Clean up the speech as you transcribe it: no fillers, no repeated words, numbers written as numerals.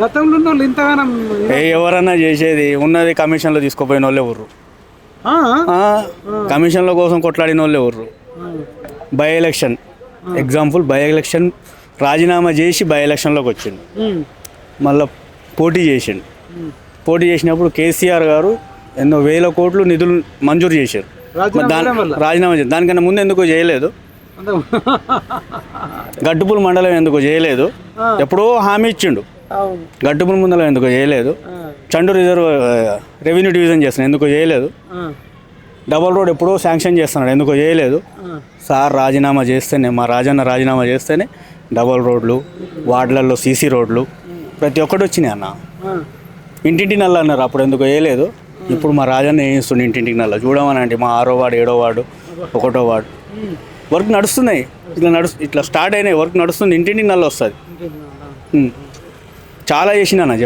గతంలో ఉన్న వాళ్ళు ఇంతగానం ఎవరన్నా చేసేది ఉన్నది కమిషన్లో తీసుకుపోయిన వాళ్ళు ఎవరు, ఆ? కమిషన్ల కోసం కొట్లాడిన వాళ్ళు ఎవరు. By election example, by election రాజీనామా చేసి బై ఎలక్షన్లోకి వచ్చిండు, ఉమ్, మళ్ళీ పోటీ చేసిండు. పోటీ చేసినప్పుడు కేసీఆర్ గారు ఎన్నో వేల కోట్లు నిధులు మంజూరు చేశారు. మరి రాజీనామా చేసి దానికన్నా ముందు ఎందుకు చేయలేదు? గట్టుపుల్ మండలం ఎందుకు చేయలేదు? ఎప్పుడో హామీ ఇచ్చిండు. అవును. గట్టుపుల్ మండలం ఎందుకు చేయలేదు? చండూరు రిజర్వ్ రెవెన్యూ డివిజన్ చేస్తున్నాడు, ఎందుకు చేయలేదు? డబల్ రోడ్ ఎప్పుడో శాంక్షన్ చేస్తున్నాడు, ఎందుకు చేయలేదు? సార్ రాజీనామా చేస్తేనే, మా రాజన్న రాజీనామా చేస్తేనే డబల్ రోడ్లు, వార్డులలో సీసీ రోడ్లు ప్రతి ఒక్కటి వచ్చినాయి అన్న. ఇంటింటి నల్ల అన్నారు, అప్పుడు ఎందుకు వేయలేదు? ఇప్పుడు మా రాజన్న వేయిస్తుండే ఇంటింటికి నల్ల. చూడమనండి, మా 6వ వార్డు, 7వ వార్డు, 1వ వార్డు వర్క్ నడుస్తున్నాయి. ఇట్లా స్టార్ట్ అయినాయి, వర్క్ నడుస్తుంది, ఇంటింటికి నల్ల వస్తుంది. చాలా చేసినా చెప్పు.